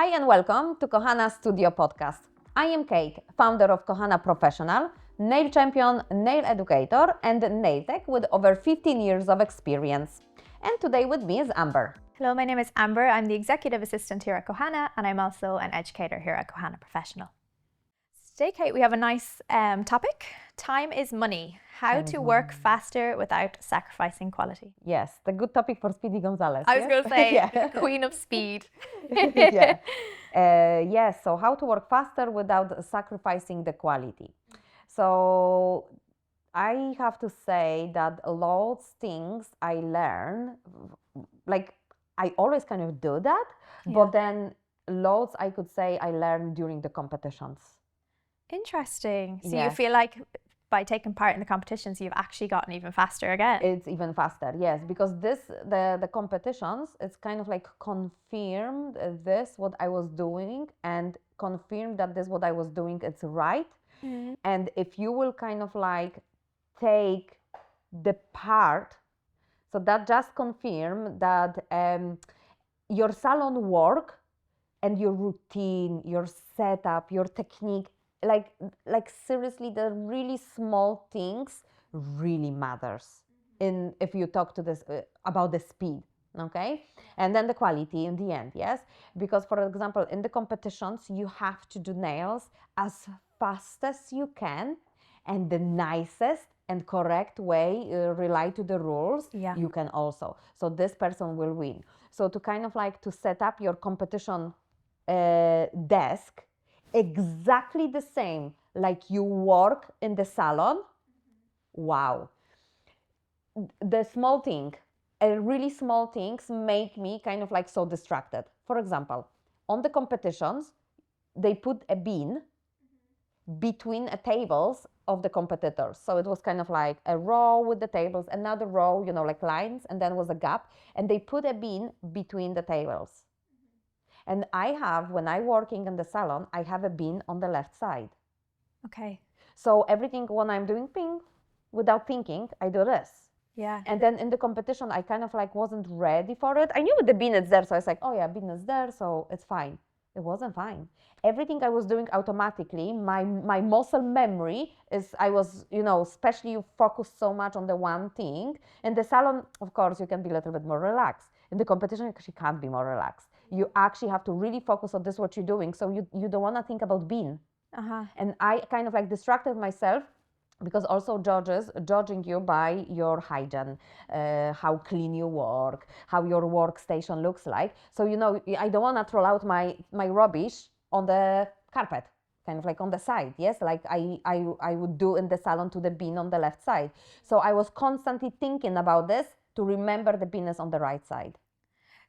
Hi and welcome to Kohana Studio Podcast. I am Kate, founder of Kohana Professional, nail champion, nail educator, and nail tech with over 15 years of experience. And today with me is Amber. Hello, my name is Amber. I'm the executive assistant here at Kohana, and I'm also an educator here at Kohana Professional. Today, Kate, we have a nice topic. Time is money. How to work faster without sacrificing quality. Yes, the good topic for Speedy Gonzalez. I was going to say, Yeah. queen of speed. Yeah. Yes, so how to work faster without sacrificing the quality. So I have to say that lots things I learn, like I always kind of do that, but then lots I could say I learned during the competitions. Interesting. So Yes. you feel like by taking part in the competitions, you've actually gotten even faster again. It's even faster, yes, because the competitions, it's kind of like confirmed this what I was doing and confirmed that this what I was doing it's right. And if you will kind of like take the part, so that just confirm that your salon work and your routine, your setup, your technique, like seriously, the really small things really matters in if you talk to this about the speed, okay, and then the quality in the end, yes, because for example in the competitions you have to do nails as fast as you can and the nicest and correct way, rely to the rules. Yeah. You can also, so this person will win. So to kind of like to set up your competition desk exactly the same like you work in the salon. Wow. The small thing, really small things make me kind of like so distracted. For example, on the competitions, they put a bin between tables of the competitors. So it was kind of like a row with the tables, another row, you know, like lines, and then was a gap. And they put a bin between the tables. And I have, when I'm working in the salon, I have a bin on the left side. Okay. So everything when I'm doing ping, without thinking, I do this. Yeah. And then in the competition, I kind of like wasn't ready for it. I knew the bin is there, so I was like, oh yeah, bin is there, so it's fine. It wasn't fine. Everything I was doing automatically, my muscle memory is, I was, you know, especially you focus so much on the one thing. In the salon, of course, you can be a little bit more relaxed. In the competition, you can't be more relaxed. You actually have to really focus on this, what you're doing. So you don't want to think about bin. And I kind of like distracted myself because also judges judging you by your hygiene, how clean you work, how your workstation looks like. So, you know, I don't want to throw out my rubbish on the carpet, kind of like on the side, yes, like I would do in the salon to the bin on the left side. So I was constantly thinking about this to remember the bin is on the right side.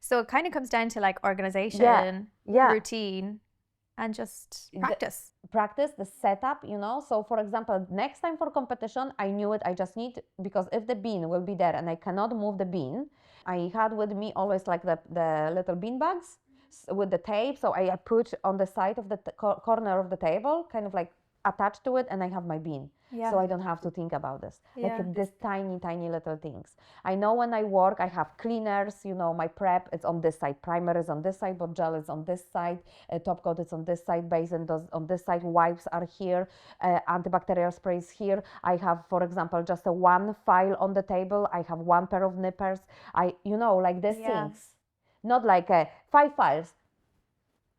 So it kind of comes down to like organization, routine, and just practice. Practice the setup, you know. So for example, next time for competition, I knew it. I just need, because if the bin will be there and I cannot move the bin, I had with me always like the little bean bags with the tape. So I put on the side of the corner of the table, kind of like attached to it, and I have my bin. Yeah. So I don't have to think about this. Yeah. Like this tiny little things. I know when I work, I have cleaners, you know, my prep, it's on this side, primer is on this side, but gel is on this side, top coat is on this side, base and on this side, wipes are here, antibacterial spray is here. I have, for example, just a one file on the table. I have one pair of nippers. You know, like these things. Not like 5 files.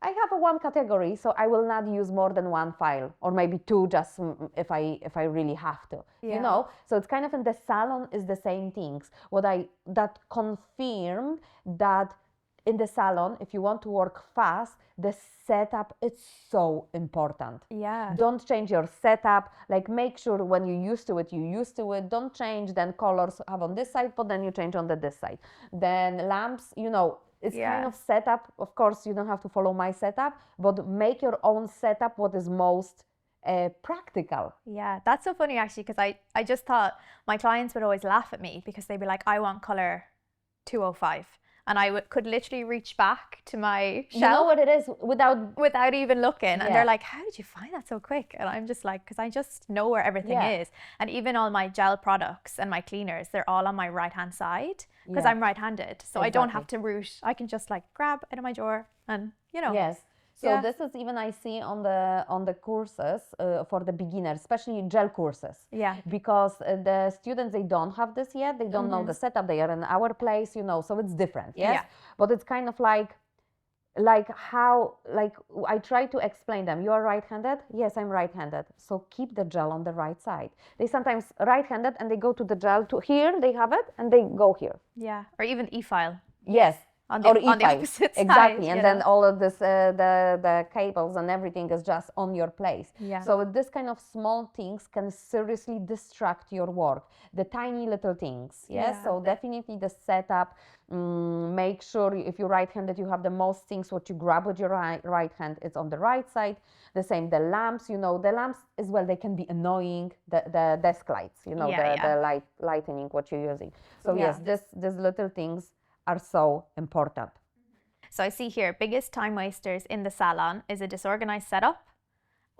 I have a one category, so I will not use more than one file, or maybe 2, just if I really have to. You know, so it's kind of in the salon is the same things. That confirmed that in the salon, if you want to work fast, the setup is so important. Yeah. Don't change your setup. Like make sure when you're used to it, you're used to it. Don't change. Then colors have on this side, but then you change on this side. Then lamps, you know. It's kind of setup. Of course, you don't have to follow my setup, but make your own setup what is most practical. Yeah, that's so funny actually, because I just thought my clients would always laugh at me because they'd be like, I want color 205. and I could literally reach back to my You know shelf what it is without even looking. And Yeah. they're like, how did you find that so quick? And I'm just like, because I just know where everything Yeah. is. And even all my gel products and my cleaners, they're all on my right hand side because Yeah. I'm right handed. So I don't Exactly. have to root. I can just like grab out of my drawer and, you know. Yes. So Yeah. this is even I see on the courses for the beginners, especially gel courses. Yeah. Because the students, they don't have this yet. They don't know the setup. They are in our place, you know. So it's different. Yes. Yeah. But it's kind of like how I try to explain them. You are right-handed. Yes, I'm right-handed. So keep the gel on the right side. They sometimes right-handed and they go to the gel to here. They have it and they go here. Yeah. Or even e-file. Yes. On the E-file. opposite side. Exactly. you And know? then all of this, the cables and everything is just on your place. Yeah. So this kind of small things can seriously distract your work. The tiny little things. Yes. Yeah. So definitely the setup. Make sure if you're right-handed, you have the most things. What you grab with your right hand, it's on the right side. The same, the lamps. You know, the lamps as well. They can be annoying. The desk lights. You know, the lightening what you're using. So Yeah. yes, these little things are so important. So I see here, biggest time wasters in the salon is a disorganized setup,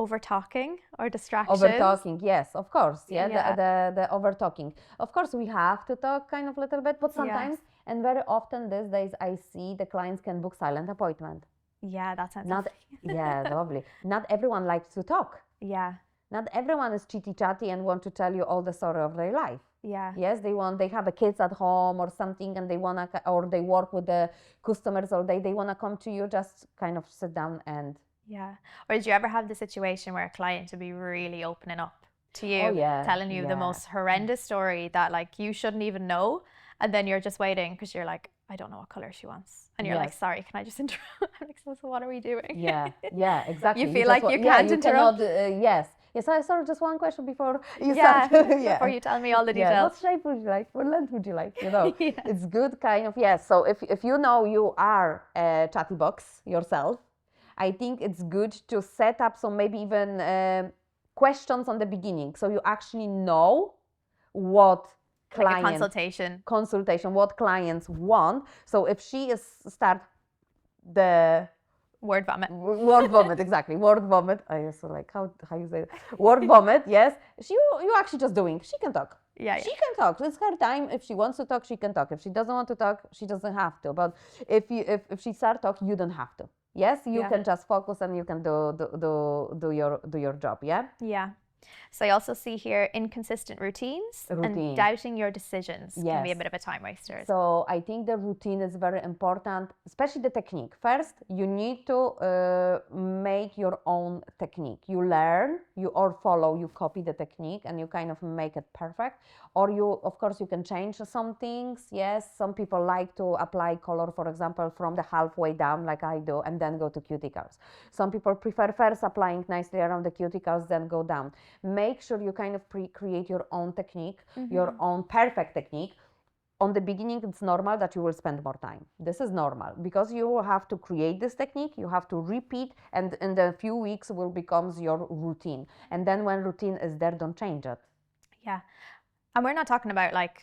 over talking or distractions. Over talking, yes, of course. Yeah, Yeah. the over talking. Of course, we have to talk kind of a little bit, but sometimes and very often these days I see the clients can book silent appointment. Yeah, that sounds Not yeah, lovely. Not everyone likes to talk. Yeah. Not everyone is chitty chatty and want to tell you all the story of their life. Yeah. Yes, they have a kids at home or something, and they wanna or they work with the customers all day. They wanna come to you, just kind of sit down and. Yeah. Or did you ever have the situation where a client would be really opening up to you, Oh, yeah, telling you the yeah. most horrendous story that like you shouldn't even know, and then you're just waiting because you're like, I don't know what color she wants, and you're like, Yes. sorry, can I just interrupt? I'm like, so what are we doing? Yeah, yeah, exactly. You feel just like you yeah, can't you interrupt. Cannot, yes. Yes, I saw just one question before you Yeah. start. Yeah. Before you tell me all the Yeah, details. what shape would you like? What length would you like? You know, Yeah. it's good kind of, yes. So if you know you are a chatty box yourself, I think it's good to set up some maybe even questions on the beginning. So you actually know what Like a consultation, what clients want. So if she is start the word vomit. word vomit, exactly. Word vomit. I also like how you say it. Word vomit, yes. You actually just doing. She can talk. Yeah, She can talk. It's her time. If she wants to talk, she can talk. If she doesn't want to talk, she doesn't have to. But if she start talk, you don't have to. Yes, you Yeah. can just focus and you can do your job. Yeah. Yeah. So I also see here inconsistent routines and doubting your decisions can be a bit of a time waster. So I think the routine is very important, especially the technique. First, you need to make your own technique. You learn, you or follow, you copy the technique and you kind of make it perfect. Or you, of course, you can change some things. Yes, some people like to apply color, for example, from the halfway down like I do and then go to cuticles. Some people prefer first applying nicely around the cuticles, then go down. Make sure you kind of create your own technique, your own perfect technique. On the beginning, it's normal that you will spend more time. This is normal because you have to create this technique, you have to repeat, and in the few weeks will becomes your routine. And then when routine is there, don't change it. Yeah. And we're not talking about like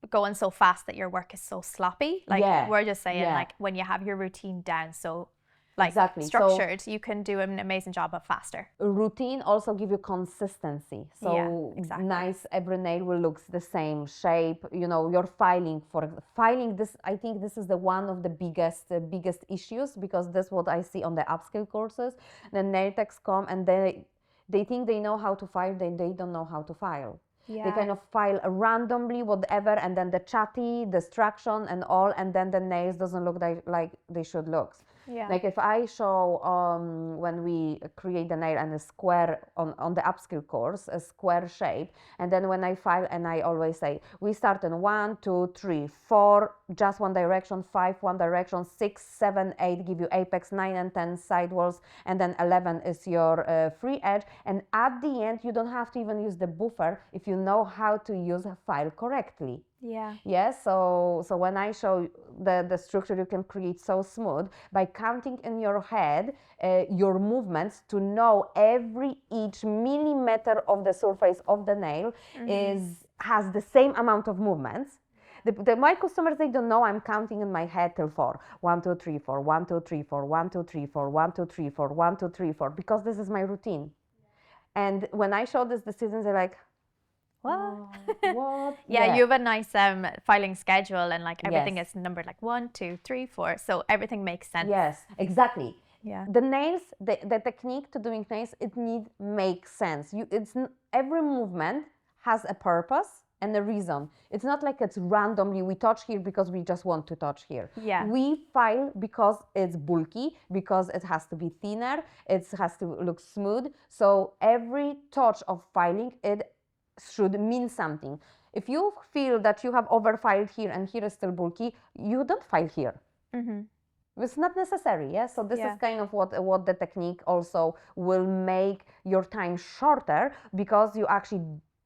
going so fast that your work is so sloppy. Like we're just saying like when you have your routine down so like structured, so you can do an amazing job of faster. Routine also give you consistency. So nice, every nail will look the same shape. You know, your filing this, I think this is the one of the biggest issues because this is what I see on the upskill courses. The nail techs come and they think they know how to file, they don't know how to file. Yeah. They kind of file randomly, whatever, and then the chatty, distraction and all, and then the nails doesn't look like they should look. Yeah. Like if I show when we create the nail and a square on the upskill course, a square shape, and then when I file and I always say we start in 1, 2, 3, 4, just one direction, 5, one direction, 6, 7, 8 give you apex, 9 and 10 side walls, and then 11 is your free edge. And at the end, you don't have to even use the buffer if you know how to use a file correctly. Yeah. Yes. So when I show the structure you can create so smooth by counting in your head your movements to know each millimeter of the surface of the nail has the same amount of movements. My customers, they don't know I'm counting in my head till 4. 1, 2, 3, 4, 1, 2, 3, 4, 1, 2, 3, 4, 1, 2, 3, 4, 1, 2, 3, 4, because this is my routine. And when I show this decisions, they're like, What? what? Yeah, you have a nice filing schedule, and like everything Yes. is numbered like 1, 2, 3, 4. So everything makes sense. Yes, exactly. Yeah. The nails, the technique to doing nails, it need make sense. Every movement has a purpose and a reason. It's not like it's randomly we touch here because we just want to touch here. Yeah. We file because it's bulky, because it has to be thinner, it has to look smooth. So every touch of filing, it should mean something. If you feel that you have overfiled here and here is still bulky, you don't file here. It's not necessary, yes? So this is kind of what the technique also will make your time shorter, because you actually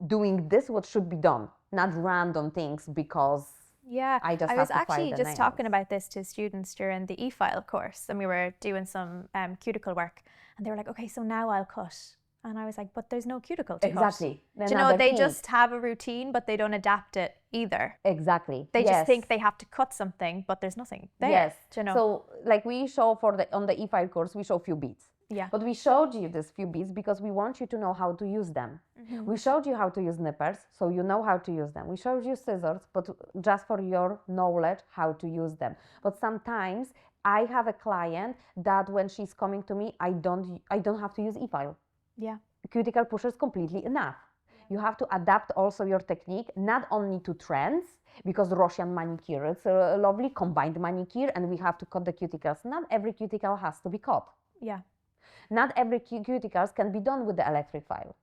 doing this what should be done, not random things because I was actually just talking about this to students during the e-file course, and we were doing some cuticle work, and they were like, okay, so now I'll cut. And I was like, but there's no cuticle to cut. Do you know, they just have a routine, but they don't adapt it either. Exactly. They just think they have to cut something, but there's nothing there. Yes. You know? So like we show on the e-file course, we show few beads. Yeah. But we showed you these few beads because we want you to know how to use them. We showed you how to use nippers, so you know how to use them. We showed you scissors, but just for your knowledge how to use them. But sometimes I have a client that when she's coming to me, I don't have to use e-file. Yeah. Cuticle pusher is completely enough. You have to adapt also your technique, not only to trends, because Russian manicure, it's a lovely combined manicure, and we have to cut the cuticles. Not every cuticle has to be cut. Yeah. Not every cuticles can be done with the electric file.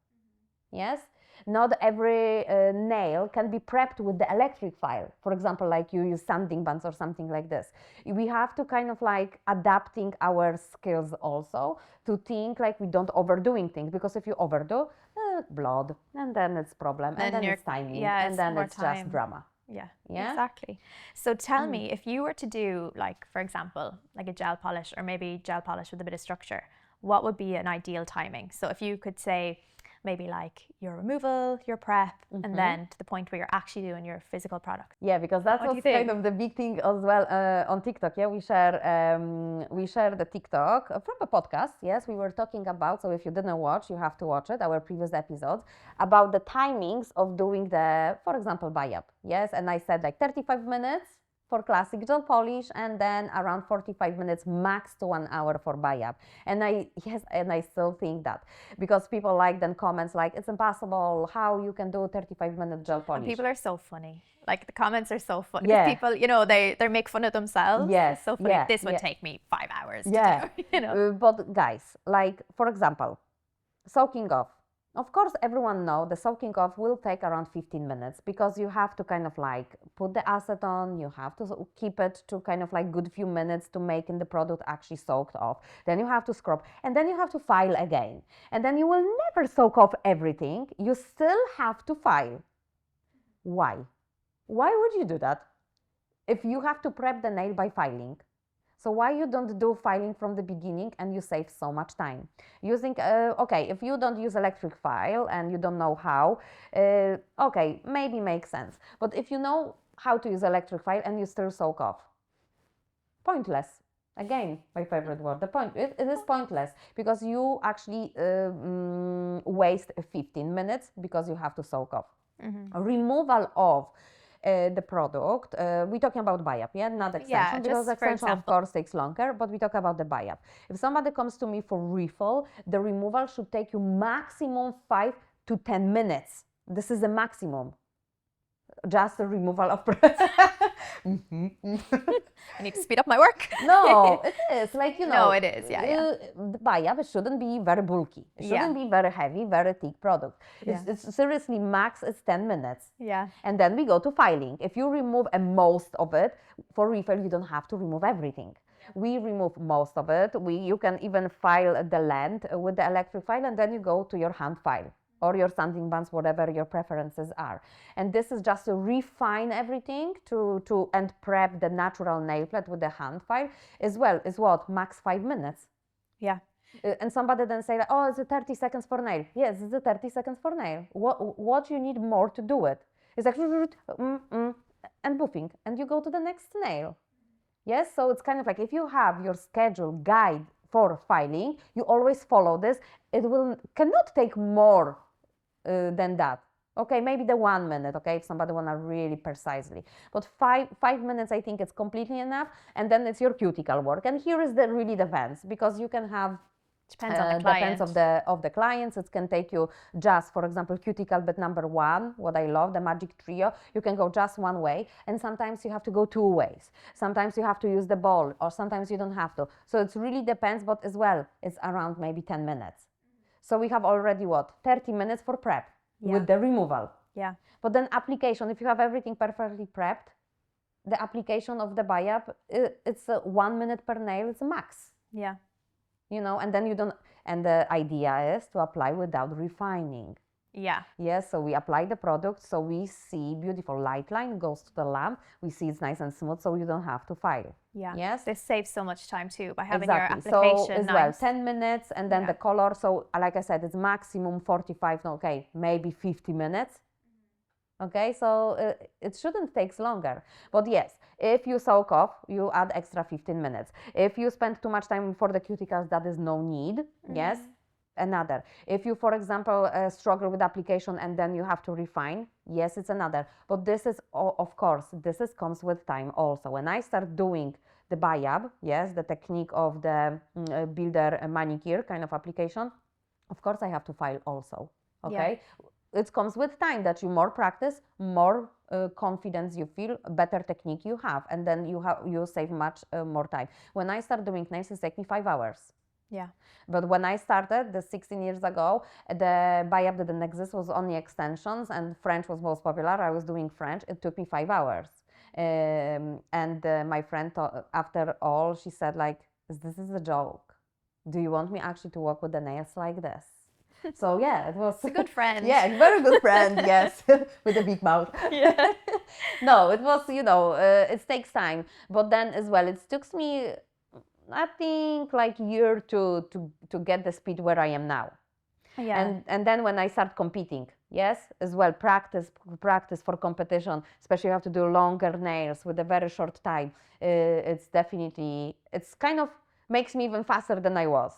Yes? Not every nail can be prepped with the electric file. For example, like you use sanding bands or something like this. We have to kind of like adapting our skills also to think like we don't overdoing things, because if you overdo, blood, and then it's problem, and then it's timing, and then it's just drama. Yeah, exactly. So tell me, if you were to do, like, for example, like a gel polish, or maybe gel polish with a bit of structure, what would be an ideal timing? So if you could say maybe like your removal, your prep, and then to the point where you're actually doing your physical product. Yeah, because that was kind of the big thing as well on TikTok. Yeah, we share the TikTok from a podcast. Yes, we were talking about, so if you didn't watch, you have to watch it, our previous episodes, about the timings of doing the, for example, buy-up. Yes, and I said like 35 minutes for classic gel polish, and then around 45 minutes max to 1 hour for buy-up. And I still think that, because people like then comments like, it's impossible how you can do 35-minute gel polish. And people are so funny. Like the comments are so funny. Yeah. People, you know, they make fun of themselves. Yes. It's so funny. This would take me 5 hours to do, you know. But guys, like for example, soaking off. Of course, everyone knows the soaking off will take around 15 minutes, because you have to kind of like put the acetone, you have to keep it to kind of like good few minutes to making the product actually soaked off. Then you have to scrub, and then you have to file again. And then you will never soak off everything. You still have to file. Why? Why would you do that if you have to prep the nail by filing? So why you don't do filing from the beginning, and you save so much time? Using, okay, if you don't use electric file and you don't know how, okay, maybe makes sense. But if you know how to use electric file and you still soak off, pointless. Again, my favorite word, it is pointless, because you actually waste 15 minutes because you have to soak off. Removal of the product, we're talking about buy-up, yeah, not extension, because extension of course takes longer, but we talk about the buy-up. If somebody comes to me for refill, the removal should take you maximum 5 to 10 minutes. This is the maximum. Just the removal of I need to speed up my work. No, it is like, you know. No, it is, The buy-up, it shouldn't be very bulky. It shouldn't be very heavy, very thick product. It's seriously max is 10 minutes. Yeah. And then we go to filing. If you remove most of it, for refill, you don't have to remove everything. We remove most of it. You can even file the length with the electric file, and then you go to your hand file, or your sanding bands, whatever your preferences are. And this is just to refine everything and prep the natural nail plate with the hand file as well. Is what? Max 5 minutes. Yeah. And somebody then say, oh, it's a 30 seconds for nail. Yes, it's a 30 seconds for nail. What you need more to do it? It's like, and buffing, and you go to the next nail. Yes, so it's kind of like if you have your schedule guide for filing, you always follow this. It cannot take more than that. Okay, maybe the 1 minute, okay, if somebody wanna really precisely. But 5 minutes, I think it's completely enough. And then it's your cuticle work. And here is the really depends, because you can have Depends on the client. Depends of the clients. It can take you just, for example, cuticle bit number 1, what I love, the magic trio. You can go just one way, and sometimes you have to go 2 ways. Sometimes you have to use the ball, or sometimes you don't have to. So it really depends, but as well, it's around maybe 10 minutes. So we have already 30 minutes for prep with the removal. Yeah. But then application, if you have everything perfectly prepped, the application of the biap, it's 1 minute per nail, it's a max. Yeah. You know, and then you don't, and the idea is to apply without refining. Yeah. Yes, so we apply the product, so we see beautiful light line goes to the lamp. We see it's nice and smooth, so you don't have to file. Yeah. Yes. This saves so much time too by having Exactly. your application So as nice. well, 10 minutes, and then the color. So like I said, it's maximum 45. Okay, maybe 50 minutes. Okay, so it shouldn't take longer. But yes, if you soak off, you add extra 15 minutes. If you spend too much time for the cuticles, that is no need. Yes, another. If you, for example, struggle with application and then you have to refine, yes, it's another. But this is, of course, comes with time also. When I start doing the biab, yes, the technique of the builder manicure kind of application, of course I have to file also. Okay. Yeah. It comes with time that you more practice, more confidence you feel, better technique you have, and then you save much more time. When I start doing nails, it takes me 5 hours. Yeah. But when I started, 16 years ago, the biap didn't exist, was only extensions, and French was most popular. I was doing French. It took me 5 hours. And my friend, after all, she said, like, this is a joke. Do you want me actually to work with the nails like this? So yeah, it was a good friend. Yeah, very good friend. Yes, with a big mouth. Yeah. No, it was, you know, it takes time. But then as well, it took me, I think, like a year to get the speed where I am now. Yeah. And then when I start competing, yes, as well, practice for competition, especially you have to do longer nails with a very short time. It's kind of makes me even faster than I was.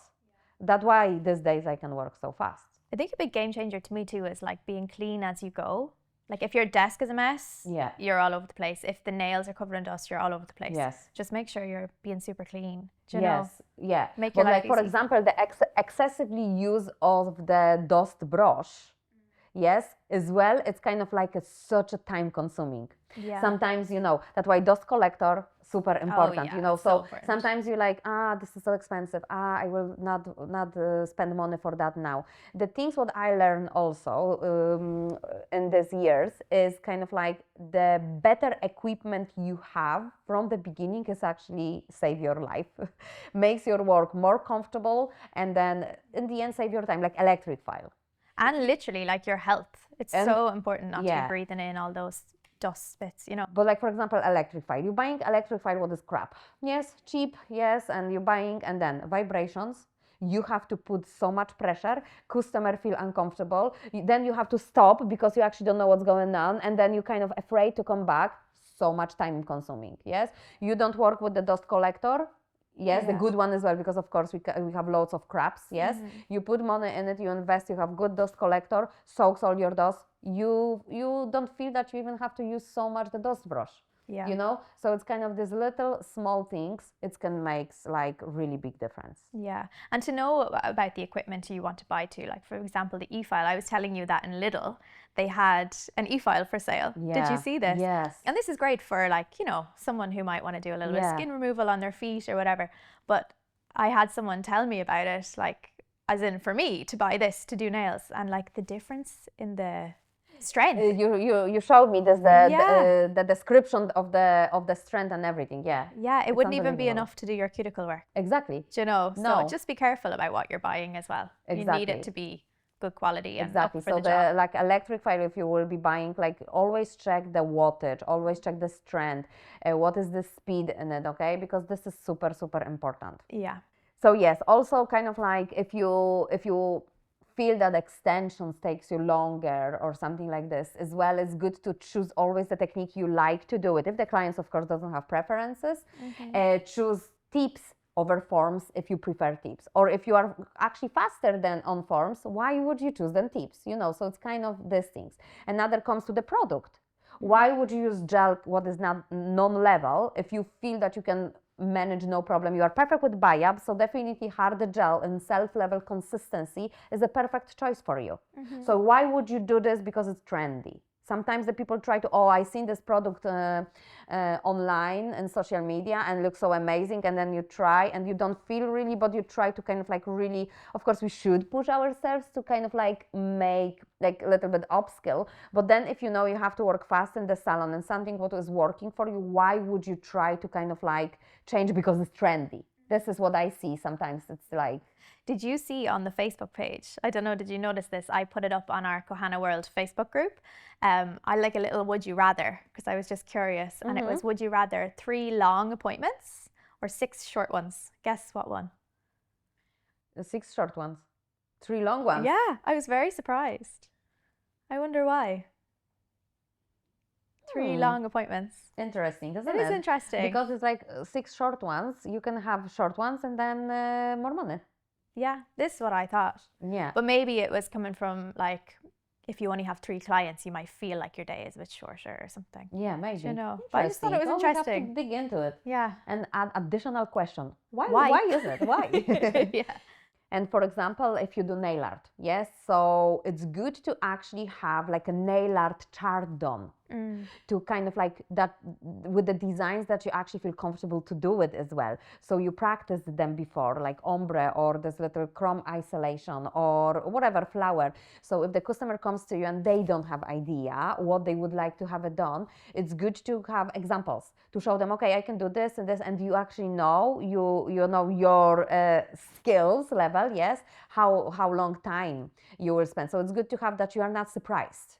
That's why these days I can work so fast. I think a big game changer to me too is like being clean as you go. Like if your desk is a mess, you're all over the place. If the nails are covered in dust, you're all over the place. Yes. Just make sure you're being super clean. Do you yes. know? Yeah. Make your life like, for easy. example, the excessively use of the dust brush, yes, as well, it's kind of like such a time consuming. Yeah. Sometimes, you know, that's why dust collector, super important, you know. So sometimes you're like, this is so expensive. I will not spend money for that now. The things what I learned also in these years is kind of like the better equipment you have from the beginning is actually save your life, makes your work more comfortable, and then in the end save your time, like electric file. And literally like your health. It's so important not to be breathing in all those dust bits, you know. But like, for example, electric file. You're buying electric file, what is crap? Yes, cheap, yes, and you're buying, and then vibrations. You have to put so much pressure, customer feel uncomfortable. Then you have to stop because you actually don't know what's going on, and then you're kind of afraid to come back. So much time consuming, yes? You don't work with the dust collector. Yes, the good one as well, because of course we have loads of craps, yes? You put money in it, you invest, you have good dust collector, soaks all your dust. You don't feel that you even have to use so much the dust brush, you know? So it's kind of these little small things, it can make like really big difference. Yeah, and to know about the equipment you want to buy too, like for example, the e-file, I was telling you that in Lidl, they had an e-file for sale. Yeah. Did you see this? Yes. And this is great for like, you know, someone who might want to do a little bit of skin removal on their feet or whatever. But I had someone tell me about it, like, as in for me to buy this to do nails, and like the difference in the strength. You showed me this the description of the strength and everything. Yeah, it wouldn't even be enough to do your cuticle work. Exactly. Do you know? So just be careful about what you're buying as well. Exactly. You need it to be good quality and exactly. Up for so the job. Like electric file, if you will be buying, like always check the wattage, always check the strength, what is the speed in it, okay? Because this is super important. Yeah. So yes, also kind of like if you feel that extensions takes you longer or something like this, as well, it's good to choose always the technique you like to do it. If the clients, of course, doesn't have preferences, choose tips over forms if you prefer tips. Or if you are actually faster than on forms, why would you choose then tips? You know, so it's kind of these things. Another comes to the product. Why would you use gel, what is not non-level, if you feel that you can manage no problem? You are perfect with biab, so definitely harder gel and self-level consistency is a perfect choice for you. So why would you do this? Because it's trendy. Sometimes the people try to, I seen this product online and social media and looks so amazing, and then you try and you don't feel really, but you try to kind of like really, of course we should push ourselves to kind of like make like a little bit upskill, but then if you know you have to work fast in the salon and something what is working for you, why would you try to kind of like change because it's trendy? This is what I see sometimes. It's like, did you see on the Facebook page, I don't know, did you notice this? I put it up on our Kohana World Facebook group. I like a little would you rather, because I was just curious. And it was, would you rather 3 long appointments or 6 short ones? Guess what one? The 6 short ones, 3 long ones. Yeah, I was very surprised. I wonder why. 3 long appointments. Interesting, isn't it? It is interesting. Because it's like 6 short ones, you can have short ones and then more money. Yeah, this is what I thought. Yeah. But maybe it was coming from like, if you only have 3 clients, you might feel like your day is a bit shorter or something. Yeah, maybe. You know, but I just thought it was interesting. We have to dig into it. Yeah. And add additional question. Why is it? Why? Yeah. And for example, if you do nail art, yes, so it's good to actually have like a nail art chart done. To kind of like that with the designs that you actually feel comfortable to do it as well. So you practiced them before, like ombre or this little chrome isolation or whatever flower. So if the customer comes to you and they don't have idea what they would like to have it done, it's good to have examples to show them, okay, I can do this and this, and you actually know, you know your skills level, yes, how long time you will spend. So it's good to have that you are not surprised.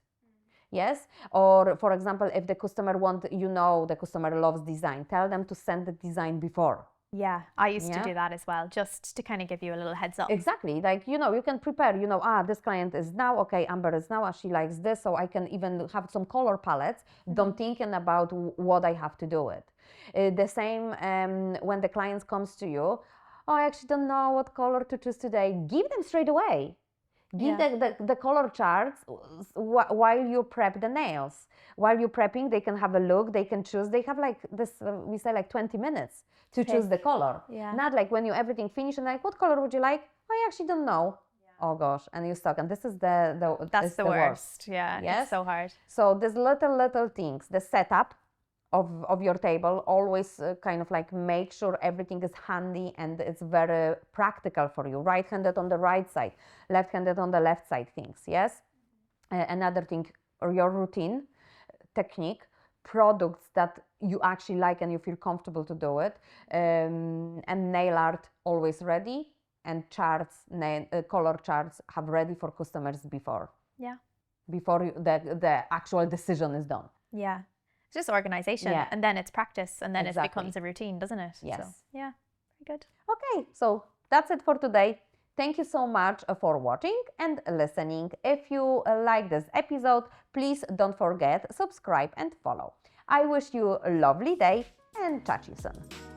Yes, or for example, if the customer the customer loves design, tell them to send the design before. Yeah, I used to do that as well, just to kind of give you a little heads up. Exactly, like, you can prepare, this client is now, okay, Amber is now, she likes this, so I can even have some color palettes, don't thinking about what I have to do it. The same when the client comes to you, I actually don't know what color to choose today, give them straight away. Give the color charts while you prep the nails. While you're prepping, they can have a look, they can choose. They have like this, we say like 20 minutes to choose the color. Yeah. Not like when you everything finished and like, what color would you like? I actually don't know. Yeah. Oh gosh, and you're stuck. And this is that's the worst. Yeah, yes? It's so hard. So there's little things, the setup of your table, always kind of like make sure everything is handy and it's very practical for you. Right-handed on the right side, left-handed on the left side things, yes? Another thing, or your routine, technique, products that you actually like and you feel comfortable to do it, and nail art always ready, and charts, color charts have ready for customers before. Yeah. Before the actual decision is done. Yeah. It's just organization, and then it's practice, and then it becomes a routine, doesn't it? Yes. So, yeah, very good. Okay, so that's it for today. Thank you so much for watching and listening. If you like this episode, please don't forget, subscribe and follow. I wish you a lovely day and chat you soon.